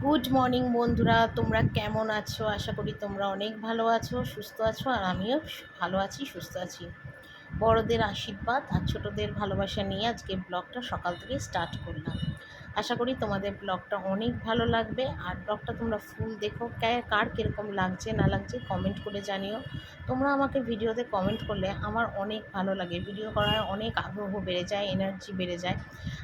Good morning বন্ধুরা, তোমরা কেমন আছো? আশা করি তোমরা অনেক ভালো আছো, সুস্থ আছো। আর আমিও ভালো আছি, সুস্থ আছি। বড়দের আশীর্বাদ আর ছোটদের ভালোবাসা নিয়ে আজকে ব্লগটা সকাল থেকে স্টার্ট করলাম। আশা করি তোমাদের ব্লগটা অনেক ভালো লাগবে। আর ব্লগটা তোমরা ফুল দেখো, কার কীরকম লাগছে না লাগছে কমেন্ট করে জানিও। তোমরা আমাকে ভিডিওতে কমেন্ট করলে আমার অনেক ভালো লাগে, ভিডিও করার অনেক আগ্রহ বেড়ে যায়, এনার্জি বেড়ে যায়।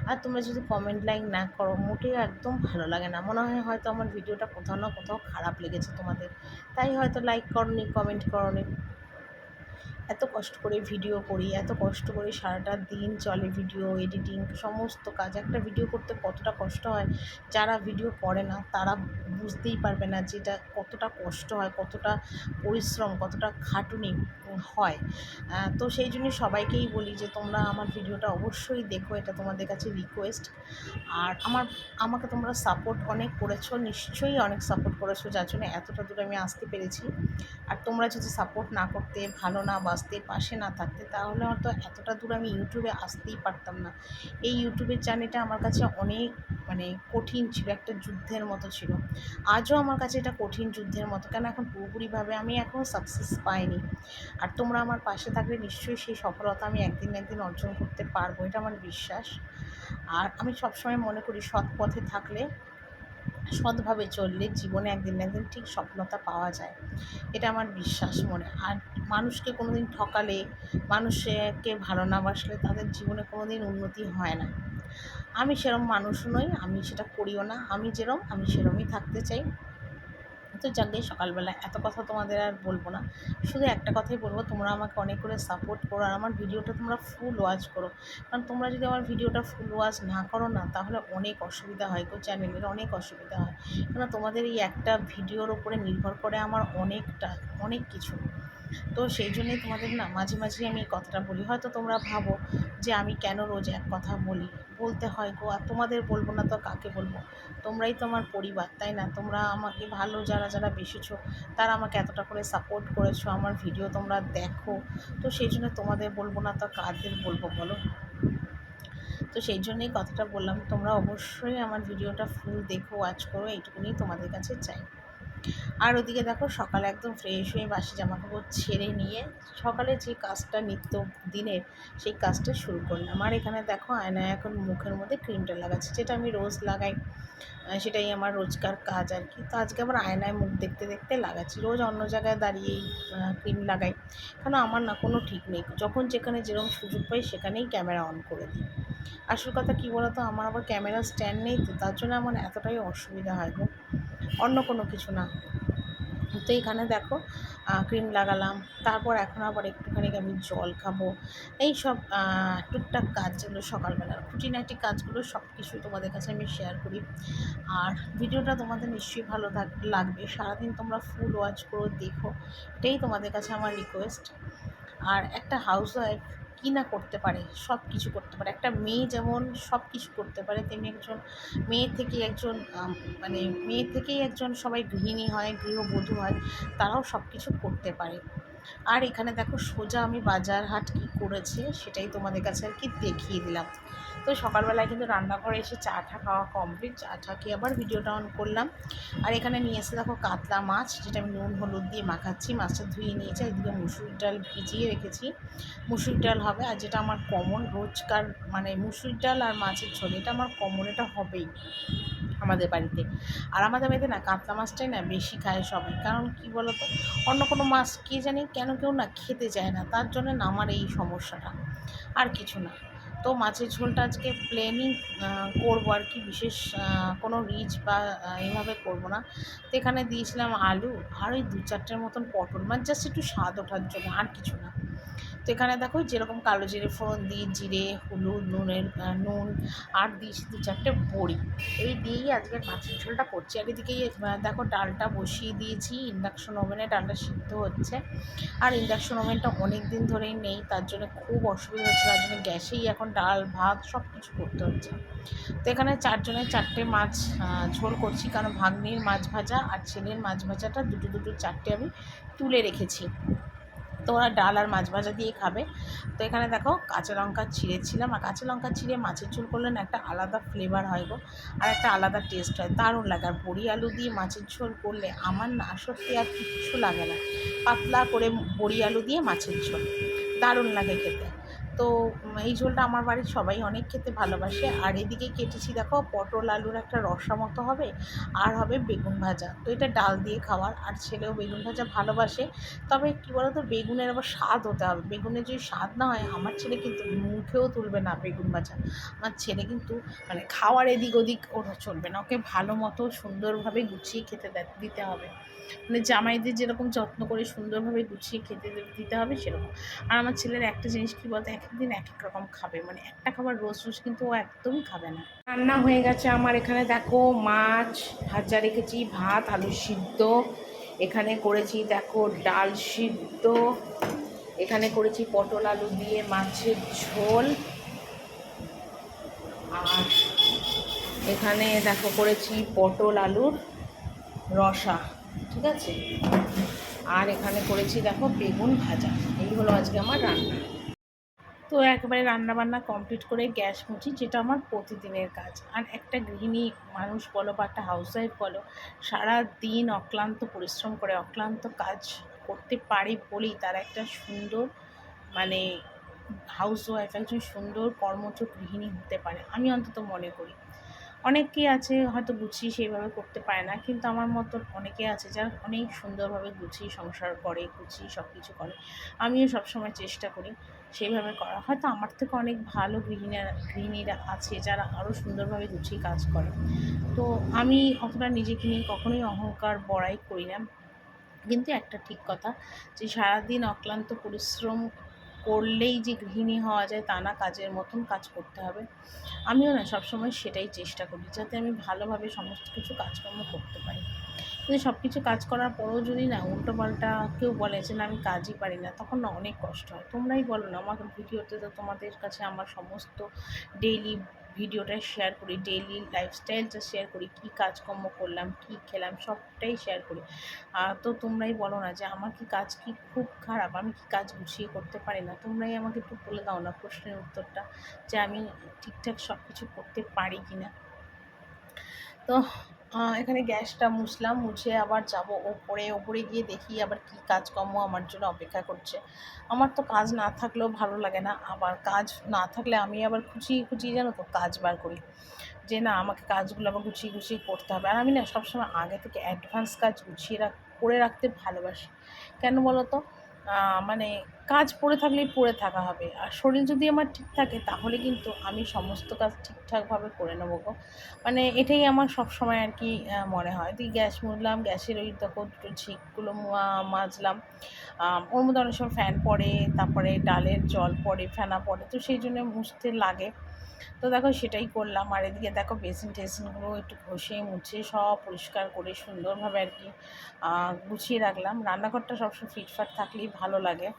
আর তোমরা যদি কমেন্ট লাইক না করো মোটেও একদম ভালো লাগে না, মনে হয় হয়তো আমার ভিডিওটা কোথাও না কোথাও খারাপ লেগেছে তোমাদের, তাই হয়তো লাইক করনি, কমেন্ট করনি। এত কষ্ট করে ভিডিও করি, এত কষ্ট করে সারাটা দিন চলে ভিডিও এডিটিং সমস্ত কাজ। একটা ভিডিও করতে কতটা কষ্ট হয়, যারা ভিডিও করে না তারা বুঝতেই পারবে না যেটা কতটা কষ্ট হয়, কতটা পরিশ্রম, কতটা খাটুনি হয়। তো সেই জন্য সবাইকেই বলি যে তোমরা আমার ভিডিওটা অবশ্যই দেখো, এটা তোমাদের কাছে রিকোয়েস্ট। আর আমাকে তোমরা সাপোর্ট অনেক করেছো, নিশ্চয়ই অনেক সাপোর্ট করেছো, যার জন্য এতটা দূরে আমি আসতে পেরেছি। আর তোমরা যদি সাপোর্ট না করতে, ভালো না বাসতে, পাশে না থাকতে, তাহলে হয়তো এতটা দূর আমি ইউটিউবে আসতেই পারতাম না। এই ইউটিউবের জার্নিটা আমার কাছে অনেক কঠিন ছিল, একটা যুদ্ধের মতো ছিল। আজও আমার কাছে এটা কঠিন যুদ্ধের মতো, কেন এখন পুরোপুরিভাবে আমি এখনও সাকসেস পাইনি। আর তোমরা আমার পাশে থাকলে নিশ্চয়ই সেই সফলতা আমি একদিন না একদিন অর্জন করতে পারবো, এটা আমার বিশ্বাস। আর আমি সবসময় মনে করি সৎ পথে থাকলে, সৎভাবে চললে জীবনে একদিন না একদিন ঠিক সফলতা পাওয়া যায়, এটা আমার বিশ্বাস মনে। আর মানুষকে কোনো দিন ঠকালে, মানুষকে ভালো না বাসলে তাদের জীবনে কোনো দিন উন্নতি হয় না। আমি সেরম মানুষ নই, আমি সেটা করিও না। আমি যেরম আমি সেরমই থাকতে চাই। তো যাকে সকালবেলা এত কথা তোমাদের আর বলবো না, শুধু একটা কথাই বলবো, তোমরা আমাকে অনেক করে সাপোর্ট করো আর আমার ভিডিওটা তোমরা ফুল ওয়াচ করো। কারণ তোমরা যদি আমার ভিডিওটা ফুল ওয়াচ না করো না, তাহলে অনেক অসুবিধা হয় গো, চ্যানেলের অনেক অসুবিধা হয়। কারণ তোমাদের এই একটা ভিডিওর ওপরে নির্ভর করে আমার অনেক কিছু। তো সেই জন্যই তোমাদের না মাঝে মাঝে আমি এই কথাটা বলি। হয়তো তোমরা ভাবো যে আমি কেন রোজ এক কথা বলি, বলতে হয় গো, আর তোমাদের বলবো না তো কাকে বলবো? তোমরাই তো আমার পরিবার, তাই না? তোমরা আমাকে ভালো যারা যারা বেসেছো, তারা আমাকে এতটা করে সাপোর্ট করেছো, আমার ভিডিও তোমরা দেখো। তো সেই জন্য তোমাদের বলবো না তো কাদের বলবো বলো? তো সেই জন্যই কথাটা বললাম, তোমরা অবশ্যই আমার ভিডিওটা ফুল দেখো, ওয়াচ করো, এইটুকুনি তোমাদের কাছে চাই। আর ওদিকে দেখো সকালে একদম ফ্রেশ হয়ে বাসি জামাকাপড় ছেড়ে নিয়ে সকালে যে কাজটা নিত্য দিনের, সেই কাজটা শুরু করলাম। আর এখানে দেখো আয়নায় এখন মুখের মধ্যে ক্রিমটা লাগাচ্ছি, যেটা আমি রোজ লাগাই, সেটাই আমার রোজকার কাজ আর কি। তো আজকে আবার আয়নায় মুখ দেখতে দেখতে লাগাচ্ছি, রোজ অন্য জায়গায় দাঁড়িয়েই ক্রিম লাগাই। কেন আমার না কোনো ঠিক নেই, যখন যেখানে যেরকম সুযোগ পাই সেখানেই ক্যামেরা অন করে দিই। আসল কথা কী বলো তো, আমার আবার ক্যামেরা স্ট্যান্ড নেই, তো তার জন্য আমার এতটাই অসুবিধা হয় গো, অন্য কোনো কিছু না। তো এখানে দেখো ক্রিম লাগালাম, তারপর এখন আবার একটুখানি আমি জল খাবো। এই সব টুকটাক কাজ যেগুলো সকালবেলার খুঁটিনাটি কাজগুলো সব কিছুই তোমাদের কাছে আমি শেয়ার করি। আর ভিডিওটা তোমাদের নিশ্চয়ই ভালো লাগবে, সারাদিন তোমরা ফুল ওয়াচ করো, দেখো, এটাই তোমাদের কাছে আমার রিকোয়েস্ট। আর একটা হাউসওয়াইফ কী না করতে পারে, সব কিছু করতে পারে। একটা মেয়ে যেমন সব কিছু করতে পারে, তেমনি একজন মেয়ে থেকে একজন মানে মেয়ে থেকেই একজন সবাই গৃহিণী হয়, গৃহবধূ হয়, তারাও সব কিছু করতে পারে। আর এখানে দেখো সোজা আমি বাজার হাট কী করেছে সেটাই তোমাদের কাছে আর কি দেখিয়ে দিলাম। তো সকালবেলায় কিন্তু রান্নাঘরে এসে চা টা খাওয়া কমপ্লিট, চা টা খেয়ে আবার ভিডিওটা অন করলাম। আর এখানে নিয়ে এসে দেখো কাতলা মাছ, যেটা আমি নুন হলুদ দিয়ে মাখাচ্ছি। মাছটা ধুয়ে নিয়েছি, এদিকে মুসুর ডাল ভিজিয়ে রেখেছি, মুসুর ডাল হবে। আর যেটা আমার কমন রোজকার, মুসুর ডাল আর মাছের ঝোল, এটা আমার কমন, এটা হবেই আমাদের বাড়িতে। আর আমাদের বাড়িতে না কাতলা মাছটাই না বেশি খায় সবাই, কারণ কি বলো তো, অন্য কোনো মাছ কে জানি কেন কেউ না খেতে চায় না, তার জন্য না আমার এই সমস্যাটা, আর কিছু না। তো মাছের ঝোলটা আজকে প্লেনই করবো আর কি, বিশেষ কোনো রিচ বা এইভাবে করবো না। তো এখানে দিয়েছিলাম আলু আর ওই 2-4টের মতন পটল, জাস্ট একটু স্বাদ ওঠার জন্য, আর কিছু না। তো এখানে দেখো যেরকম কালো জিরে ফোড়ন দিই, জিরে, হলুদ, নুন, আর দিয়েছি 2-4টে বড়ি, এই দিয়েই আজকের মাছের ঝোলটা করছি। আর এদিকেই দেখো ডালটা বসিয়ে দিয়েছি, ইন্ডাকশন ওভেনে ডালটা সিদ্ধ হচ্ছে। আর ইন্ডাকশন ওভেনটা অনেক দিন ধরেই নেই, তার জন্য খুব অসুবিধা হচ্ছে, তার জন্য গ্যাসেই এখন ডাল ভাত সব কিছু করতে হচ্ছে। তো এখানে 4 জনের 4টে মাছ ঝোল করছি, কারণ ভাগ্নির মাছ ভাজা আর ছেলের মাছ ভাজাটা দুটো 4টে আমি তুলে রেখেছি। তো ওরা ডাল আর মাছ ভাজা দিয়ে খাবে। তো এখানে দেখো কাঁচা লঙ্কা ছিঁড়েছিলাম, আর কাঁচা লঙ্কা ছিঁড়ে মাছের ঝোল করলে না একটা আলাদা ফ্লেভার হয় গো, আর একটা আলাদা টেস্ট হয়, দারুণ লাগে। আর বড়ি আলু দিয়ে মাছের ঝোল করলে আমার না সত্যি আর কিচ্ছু লাগে না, পাতলা করে বড়ি আলু দিয়ে মাছের ঝোল দারুণ লাগে খেতে। তো এই ঝোলটা আমার বাড়ির সবাই অনেক খেতে ভালোবাসে। আর এদিকে কেটেছি দেখো পটল আলুর একটা রসা মতো হবে, আর হবে বেগুন ভাজা। তো এটা ডাল দিয়ে খাওয়ার, আর ছেলেও বেগুন ভাজা ভালোবাসে। তবে কী বলতো, বেগুনের আবার স্বাদ হতে হবে, বেগুনের যদি স্বাদ না হয় আমার ছেলে কিন্তু মুখেও তুলবে না বেগুন ভাজা। আমার ছেলে কিন্তু মানে খাওয়ার এদিক ওদিক ওটা চলবে না, ওকে ভালো মতো সুন্দরভাবে গুছিয়ে খেতে দিতে হবে। মানে জামাইদের যেরকম যত্ন করে সুন্দরভাবে গুছিয়ে খেতে দিতে হবে সেরকম। আর আমার ছেলের একটা জিনিস কী বলতো, এক এক দিন এক এক রকম খাবে, মানে একটা খাবার রোজ রোজ কিন্তু ও একদমই খাবে না। রান্না হয়ে গেছে আমার, এখানে দেখো মাছ ভাজা রেখেছি, ভাত আলু সিদ্ধ, এখানে করেছি দেখো ডাল সিদ্ধ, এখানে করেছি পটল আলু দিয়ে মাছের ঝোল, আর এখানে দেখো করেছি পটল আলুর রসা, ঠিক আছে। আর এখানে করেছি দেখো বেগুন ভাজা। এই হলো আজকে আমার রান্না। তো একবারে রান্নাবান্না কমপ্লিট করে গ্যাস মুছি, যেটা আমার প্রতিদিনের কাজ। আর একটা গৃহিণী মানুষ বলো বা একটা হাউসওয়াইফ বলো, সারা দিন অক্লান্ত পরিশ্রম করে অক্লান্ত কাজ করতে পারে বলেই তারা একটা সুন্দর মানে হাউসওয়াইফ, একজন সুন্দর কর্মঠ গৃহিণী হতে পারে, আমি অন্তত মনে করি। অনেকেই আছে হয়তো গুছিয়ে সেইভাবে করতে পারে না, কিন্তু আমার মতো অনেকে আছে যারা অনেক সুন্দরভাবে গুছিয়ে সংসার করে, গুছিয়ে সব কিছু করে। আমিও সবসময় চেষ্টা করি সেইভাবে করা। হয়তো আমার থেকে অনেক ভালো গৃহিণীরা আছে যারা আরও সুন্দরভাবে গুছিয়ে কাজ করে। তো আমি অতটা নিজেকে নিয়ে কখনোই অহংকার বড়াই করি না। কিন্তু একটা ঠিক কথা, যে সারাদিন অক্লান্ত পরিশ্রম করলেই যে গৃহিণী হওয়া যায় তা না, কাজের মতন কাজ করতে হবে। আমিও না সবসময় সেটাই চেষ্টা করি, যাতে আমি ভালোভাবে সমস্ত কিছু কাজকর্ম করতে পারি। কিন্তু সব কিছু কাজ করার পরেও যদি না উল্টোপাল্টা কেউ বলে যে না আমি কাজই পারি না, তখন না অনেক কষ্ট হয়। তোমরাই বলো না, আমার ভিডিওতে তো তোমাদের কাছে আমার সমস্ত ডেইলি ভিডিওটা শেয়ার করি, ডেইলি লাইফস্টাইলটা শেয়ার করি, কী কাজকর্ম করলাম, কী খেলাম, সবটাই শেয়ার করি। তো তোমরাই বলো না যে আমার কি কাজ কি খুব খারাপ, আমি কি কাজ গুছিয়ে করতে পারি না? তোমরাই আমাকে একটু বলে দাও না প্রশ্নের উত্তরটা, যে আমি ঠিকঠাক সব কিছু করতে পারি কি না। তো এখানে গ্যাসটা মুছলাম, মুছে আবার যাব ওপরে গিয়ে দেখি আবার কী কাজকর্ম আমার জন্য অপেক্ষা করছে। আমার তো কাজ না থাকলেও ভালো লাগে না, আবার কাজ না থাকলে আমি আবার খুঁচিয়ে জানো তো কাজ বার করি, যে না আমাকে কাজগুলো আবার গুছিয়ে করতে হবে। আর আমি না সবসময় আগে থেকে অ্যাডভান্স কাজ গুছিয়ে করে রাখতে ভালোবাসি। কেন বলো তো? মানে কাজ পড়ে থাকলেই পড়ে থাকা হবে, আর শরীর যদি আমার ঠিক থাকে তাহলে কিন্তু আমি সমস্ত কাজ ঠিকঠাকভাবে করে নেবো গো। মানে এটাই আমার সবসময় আর কি মনে হয়। তুই গ্যাস মুছলাম, গ্যাসের ওই দেখো দুটো ছিকগুলো মাজলাম। ওর মধ্যে অনেক সময় ফ্যান পড়ে, তারপরে ডালের জল পড়ে, ফেনা পড়ে, তো সেই জন্য মুছতে লাগে। তো দেখো সেটাই করলাম। আর এদিকে দেখো বেসিন টেসিনগুলো একটু ঘষে মুছে সব পরিষ্কার করে সুন্দরভাবে আর কি গুছিয়ে রাখলাম। রান্নাঘরটা সবসময় ফিটফাট থাকলেই ভালো লাগে।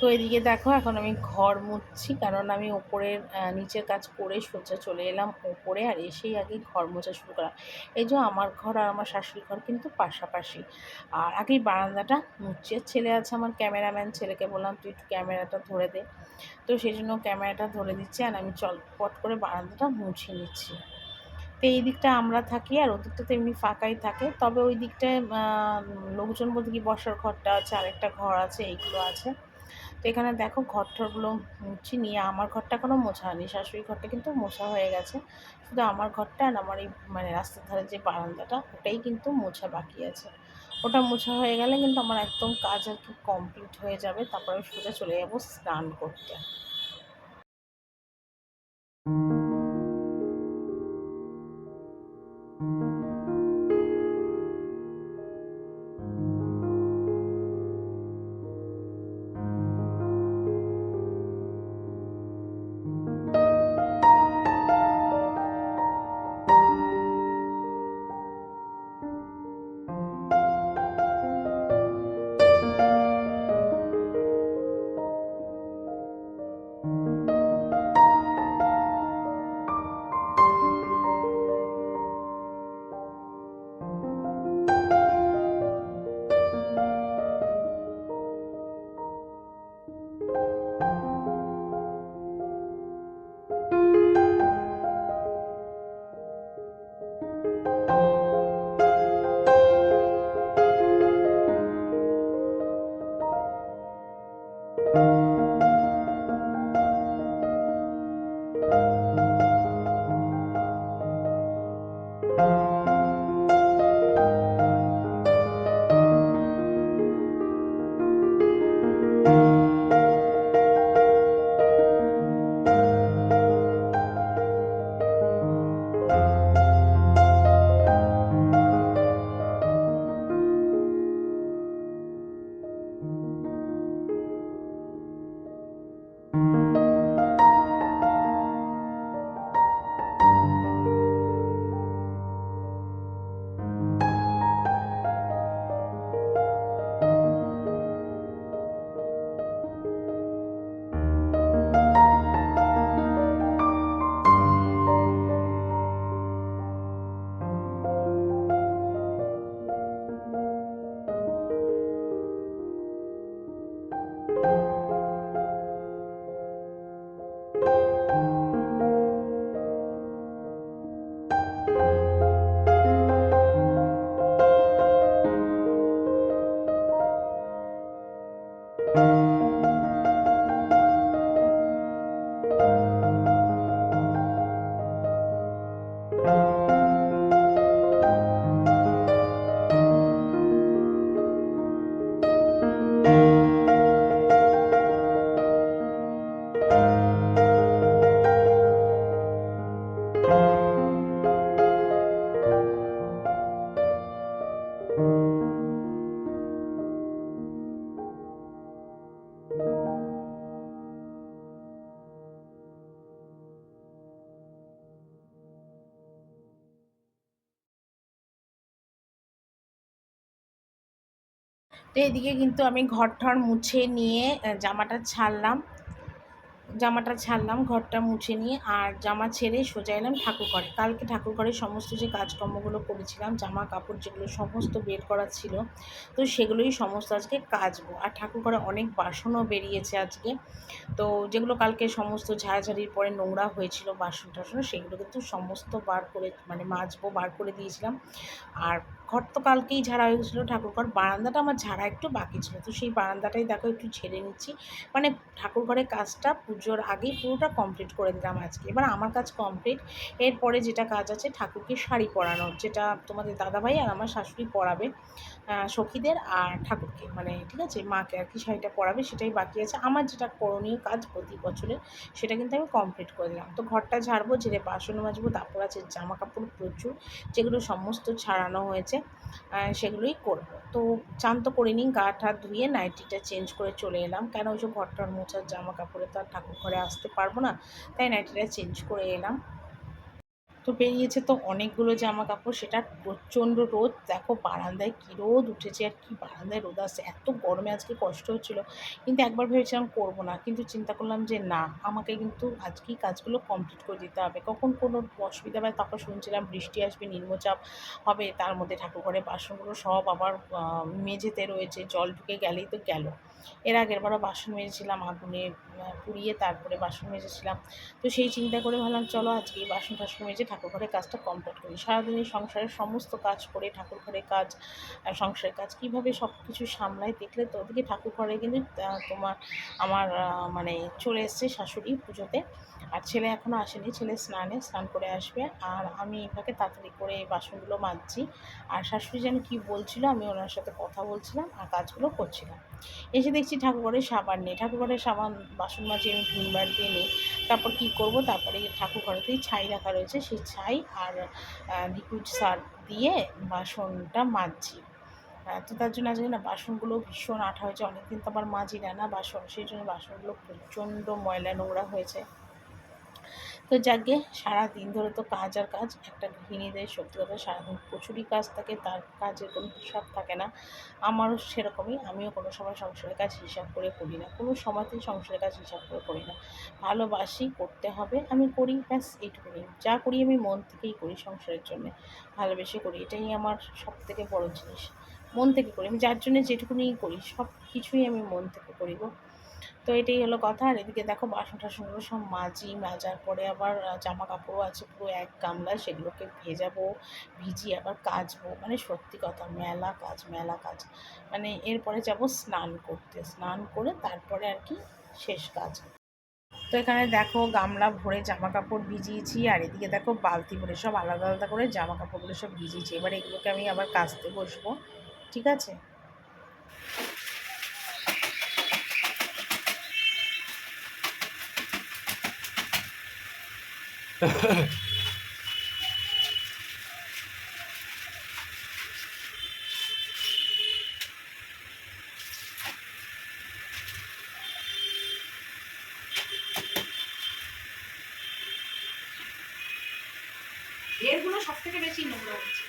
তো এদিকে দেখো এখন আমি ঘর মুছছি, কারণ আমি ওপরের নিচের কাজ করে সোজা চলে এলাম ওপরে, আর এসেই আগে ঘর মোছা শুরু করা। এই যে আমার ঘর আর আমার শাশুড়ি ঘর কিন্তু পাশাপাশি। আর আগেই বারান্দাটা মুছছে, ছেলে আছে আমার ক্যামেরাম্যান, ছেলেকে বললাম তুই একটু ক্যামেরাটা ধরে দে। তো সেই জন্য ক্যামেরাটা ধরে দিচ্ছে, আর আমি পট করে বারান্দাটা মুছে নিচ্ছি। তো এই দিকটা আমরা থাকি, আর ওদিকটা তো এমনি ফাঁকাই থাকে, তবে ওই দিকটায় লোকজন বলতে কি বসার ঘরটা আছে, আরেকটা ঘর আছে, এইগুলো আছে। তো এখানে দেখো ঘরটারগুলো মুছি নিয়ে, আমার ঘরটা এখনও মোছা হয়নি, শাশুড়ি ঘরটা কিন্তু মোছা হয়ে গেছে। শুধু আমার ঘরটা আর আমার এই মানে রাস্তার ধারে যে বারান্দাটা ওটাই কিন্তু মোছা বাকি আছে। ওটা মোছা হয়ে গেলে কিন্তু আমার একদম কাজ আর কি কমপ্লিট হয়ে যাবে, তারপরে আমি সোজা চলে যাবো স্নান করতে। তো এদিকে কিন্তু আমি ঘর ঠর মুছে নিয়ে জামাটা ছাড়লাম, ঘরটা মুছে নিয়ে আর জামা ছেড়ে সোজা এলাম ঠাকুর ঘরে। কালকে ঠাকুর ঘরের সমস্ত যে কাজকর্মগুলো করেছিলাম, জামা কাপড় যেগুলো সমস্ত বের করা ছিল, তো সেগুলোই সমস্ত আজকে কাচবো। আর ঠাকুর ঘরে অনেক বাসনও বেরিয়েছে আজকে, তো যেগুলো কালকে সমস্ত ঝাড়াঝাড়ির পরে নোংরা হয়েছিল বাসন টাসন, সেগুলো কিন্তু সমস্ত বার করে মানে মাজবো, বার করে দিয়েছিলাম। আর ঘর তো কালকেই ঝাড়া হয়ে গেছিলো, ঠাকুরঘর। বারান্দাটা আমার ঝাড়া একটু বাকি ছিল, তো সেই বারান্দাটাই দেখো একটু ঝেড়ে নিচ্ছি। মানে ঠাকুরঘরের কাজটা পুজোর আগেই পুরোটা কমপ্লিট করে দিলাম আজকে। এবার আমার কাজ কমপ্লিট। এরপরে যেটা কাজ আছে ঠাকুরকে শাড়ি পরানোর, যেটা তোমাদের দাদাভাই আর আমার শাশুড়ি পরাবে সখীদের আর ঠাকুরকে, মানে ঠিক আছে, মাকে আর কি শাড়িটা পরাবে, সেটাই বাকি আছে। আমার যেটা করণীয় কাজ প্রতি বছরের, সেটা কিন্তু আমি কমপ্লিট করে দিলাম। তো ঘরটা ঝাড়বো, ঝেড়ে বাসন মাজবো, তারপর আছে জামা কাপড় প্রচুর, যেগুলো সমস্ত ছাড়ানো হয়েছে, সেগুলোই করব। তো চান তো করে নিই, গা টা ধুয়ে নাইটিটা চেঞ্জ করে চলে এলাম, কেন ওই যে ঘরটার মোছার জামা কাপড়ে তো আর ঠাকুর ঘরে আসতে পারবো না, তাই নাইটিটা চেঞ্জ করে এলাম। তো বেরিয়েছে তো অনেকগুলো জামা কাপড়, সেটা প্রচণ্ড রোদ, দেখো বারান্দায় কী রোদ উঠেছে, আর কি বারান্দায় রোদ আসছে, এত গরমে আজকে কষ্ট হচ্ছিলো। কিন্তু একবার ভেবেছিলাম করবো না, কিন্তু চিন্তা করলাম যে না, আমাকে কিন্তু আজকেই কাজগুলো কমপ্লিট করে দিতে হবে, কখন কোনো অসুবিধা হয়। তখন শুনছিলাম বৃষ্টি আসবে, নিম্নচাপ হবে, তার মধ্যে ঠাকুরঘরের বাসনগুলো সব আবার মেঝেতে রয়েছে, জল ঢুকে গেলেই তো গেল। এর আগেরবারও বাসন মেজেছিলাম আগুনে পুড়িয়ে, তারপরে বাসন মেজেছিলাম। তো সেই চিন্তা করে ভাবলাম চলো আজকে এই বাসন টাসন মেজে ঠাকুর ঘরের কাজটা কমপ্লিট করি। সারাদিনই সংসারের সমস্ত কাজ করে, ঠাকুর ঘরের কাজ, সংসারের কাজ কীভাবে সব কিছু সামলাই দেখলে তো। ওদিকে ঠাকুর ঘরে কিন্তু আমার মানে চলে এসছে শাশুড়ি পুজোতে, আর ছেলে এখনও আসেনি, ছেলে স্নান করে আসবে। আর আমি এটাকে তাড়াতাড়ি করে এই বাসনগুলো মাজছি। আর শাশুড়ি যেন কী বলছিল, আমি ওনার সাথে কথা বলছিলাম আর কাজগুলো করছিলাম। এসে দেখছি ঠাকুরঘরে সাবান নেই, ঠাকুরঘরে সাবান বাসন মাজি আমি ভিমবার দিয়ে নিই। তারপর কী করব, তারপরে ঠাকুরঘরেতেই ছাই রাখা রয়েছে, সেই ছাই আর লিকুইড সার্ফ দিয়ে বাসনটা মাজছি। তো তার জন্য আজকে না বাসনগুলো ভীষণ আঠা হয়েছে, অনেকদিন তো আবার মাজি না বাসন, সেই জন্য বাসনগুলো প্রচণ্ড ময়লা নোংরা হয়েছে। তো যাকগে, সারাদিন ধরে তো কাজ আর কাজ, একটা গৃহিণীদের সত্যি কথা সারাদিন প্রচুরই কাজ থাকে, তার কাজের কোনো হিসাব থাকে না। আমারও সেরকমই, আমিও কোনো সময় সংসারের কাজ হিসাব করে করি না, কোনো সময়তেই সংসারের কাজ হিসাব করে করি না। ভালোবাসি, করতে হবে, আমি করি, ব্যাস এইটুকুনি। যা করি আমি মন থেকেই করি, সংসারের জন্যে ভালোবেসে করি, এটাই আমার সবথেকে বড় জিনিস। মন থেকে করি, আমি যার জন্যে যেটুকুনি করি সব কিছুই আমি মন থেকে করি গো। তো এটাই হলো কথা। আর এদিকে দেখো বাসন টাসনগুলো সব মাজার পরে আবার জামা কাপড়ও আছে পুরো এক গামলা, সেগুলোকে ভেজাবো, ভিজিয়ে আবার কাচবো, মানে সত্যি কথা মেলা কাজ মেলা কাজ। মানে এরপরে যাব স্নান করতে, স্নান করে তারপরে আর কি শেষ কাজ। তো এখানে দেখো গামলা ভরে জামা কাপড় ভিজিয়েছি, আর এদিকে দেখো বালতি ভরে সব আলাদা আলাদা করে জামা কাপড়গুলো সব ভিজিয়েছি। এবার এগুলোকে আমি আবার কাচতে বসবো, ঠিক আছে। এরগুলো সব থেকে বেশি নোংরা হচ্ছে।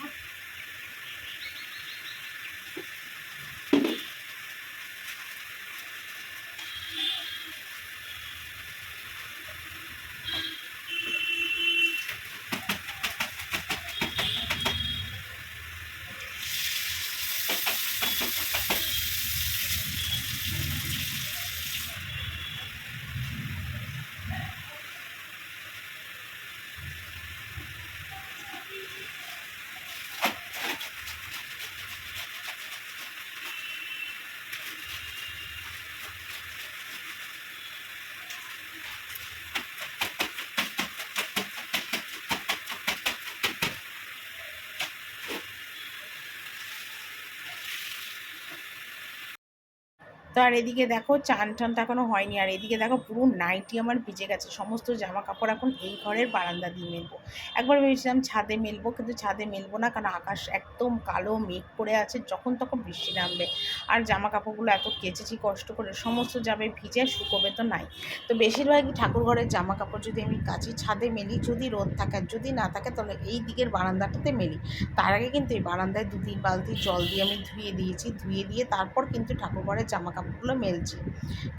তো আর এদিকে দেখো চান টান তো এখনো হয়নি, আর এদিকে দেখো পুরো নাইটি আমার ভিজে গেছে, সমস্ত জামা কাপড় এখন এই ঘরের বারান্দা দিয়ে মেলবো। একবার ভেবেছিলাম ছাদে মেলবো, কিন্তু ছাদে মেলবো না, কারণ আকাশ একদম কালো মেঘ করে আছে, যখন তখন বৃষ্টি নামবে। আর জামা কাপড়গুলো এত কেচেছি কষ্ট করে, সমস্ত যাবে ভিজে, শুকোবে তো নাই। তো বেশিরভাগই ঠাকুর ঘরের জামা কাপড় যদি আমি কাচি ছাদে মেলি, যদি রোদ থাকে, আর যদি না থাকে তাহলে এই দিকের বারান্দাটাতে মেলি। তার আগে কিন্তু এই বারান্দায় 2-3 বালতি জল দিয়ে আমি ধুয়ে দিয়েছি, ধুয়ে দিয়ে তারপর কিন্তু ঠাকুর ঘরের জামা কাপড়গুলো মেলছি।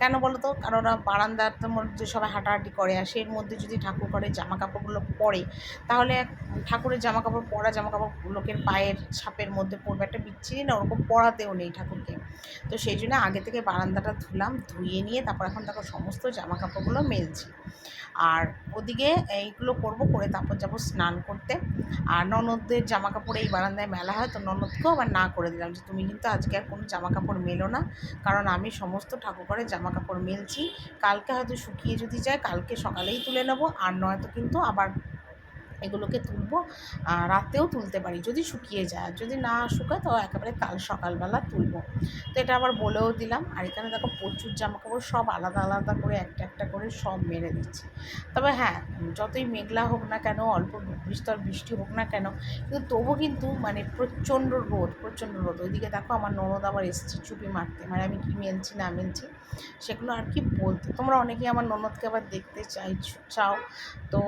কেন বলো তো? কারণ ওরা বারান্দার মধ্যে সবাই হাঁটাহাঁটি করে, আর সেই মধ্যে যদি ঠাকুর ঘরের জামা কাপড়গুলো পরে, তাহলে ঠাকুরের জামা কাপড় পরা জামা কাপড় লোকের পায়ের ছাপের মধ্যে পড়বে, একটা বিচ্ছিরি না, ওরকম পরাতেও নেই ঠাকুরকে। তো সেই জন্য আগে থেকে বারান্দাটা ধুলাম, ধুয়ে নিয়ে তারপর এখন দেখো সমস্ত জামা কাপড়গুলো মেলছি। আর ওদিকে এইগুলো করব, করে তারপর যাব স্নান করতে। আর ননদদের জামা কাপড় এই বারান্দায় মেলা হয়, তো ননদকেও আবার না করে দিলাম যে তুমি কিন্তু আজকে আর কোনো জামা কাপড় মেলো না, কারণ আমি সমস্ত ঠাকুর ঘরের জামা কাপড় মেলছি। কালকে হয়তো শুকিয়ে যদি যায় কালকে সকালেই তুলে নেবো, আর নয়তো কিন্তু আবার এগুলোকে তুলবো, রাতেও তুলতে পারি যদি শুকিয়ে যায়, আর যদি না শুকায় তো একেবারে কাল সকালবেলা তুলবো। তো এটা আবার বলেও দিলাম। আর এখানে দেখো প্রচুর জামাকাপড় সব আলাদা আলাদা করে একটা একটা করে সব মেরে দিচ্ছি। তবে হ্যাঁ, যতই মেঘলা হোক না কেন, অল্প বিস্তর বৃষ্টি হোক না কেন, কিন্তু তবু কিন্তু মানে প্রচণ্ড রোদ, প্রচণ্ড রোদ। ওইদিকে দেখো আমার ননদ আবার এসছে চুপি মারতে, মানে আমি কি মেলছি না মেলছি সেগুলো আর কি বলতে। তোমরা অনেকেই আমার ননদকে আবার দেখতে চাও, তো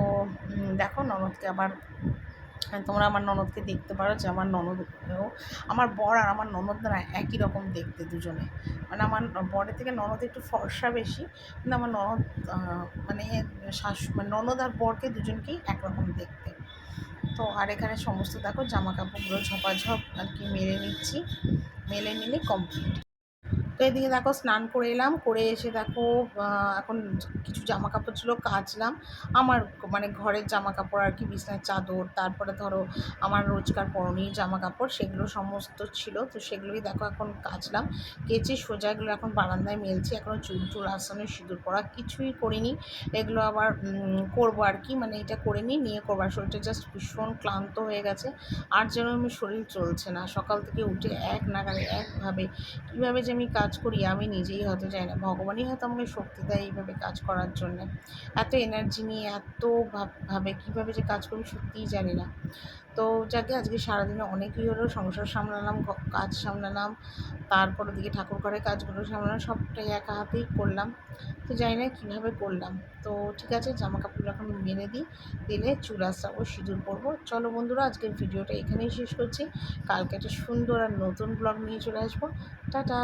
দেখো ননদকে আবার তোমরা আমার ননদকে দেখতে পারো, যে আমার ননদও, আমার বর আর আমার ননদ না একই রকম দেখতে দুজনে। মানে আমার বরের থেকে ননদ একটু ফর্সা বেশি, কিন্তু আমার ননদ মানে মানে ননদ আর বরকে দুজনকেই একরকম দেখতে। তো আর এখানে সমস্ত দেখো জামা কাপড়গুলো ঝপাঝপ আর কি মেলে নিচ্ছি, মেলে নিলে কমপ্লিট। তো এদিকে দেখো স্নান করে এলাম, করে এসে দেখো এখন কিছু জামা কাপড় ছিল কাচলাম। আমার মানে ঘরের জামা কাপড় আর কি, বিছানার চাদর, তারপরে ধরো আমার রোজকার পরনীয় জামা কাপড়, সেগুলো সমস্ত ছিল। তো সেগুলোই দেখো এখন কাচলাম, কেচে সোজা এগুলো এখন বারান্দায় মেলছি। এখনও চুল টুল আসানো, সিঁদুর পরা কিছুই করিনি, এগুলো আবার করবো আর কি, মানে এটা করে নিয়ে করবো। আর শরীরটা জাস্ট ভীষণ ক্লান্ত হয়ে গেছে, আর যেন আমি শরীর চলছে না, সকাল থেকে উঠে এক নাগাড়ে একভাবে কীভাবে যে আমি কাজ করি আমি নিজেই হয়তো জানি না, ভগবানই হয়তো আমাকে শক্তি দেয় এইভাবে কাজ করার জন্যে। এত এনার্জি নিয়ে এত ভাবে কীভাবে যে কাজ করি সত্যিই জানি না। তো যাকে আজকে সারাদিনে অনেকই হলো, সংসার সামলালাম, কাজ সামলালাম, তারপর ওদিকে ঠাকুর ঘরের কাজগুলো সামলালাম, সবটাই একা হাতেই করলাম। তো জানি না কীভাবে করলাম। তো ঠিক আছে, জামা কাপড় এখন মেলে দিলে চুল আঁচড়াবো, সিঁদুর পরবো। চলো বন্ধুরা, আজকের ভিডিওটা এখানেই শেষ করছি। কালকে একটা সুন্দর আর নতুন ব্লগ নিয়ে চলে আসবো। টাটা।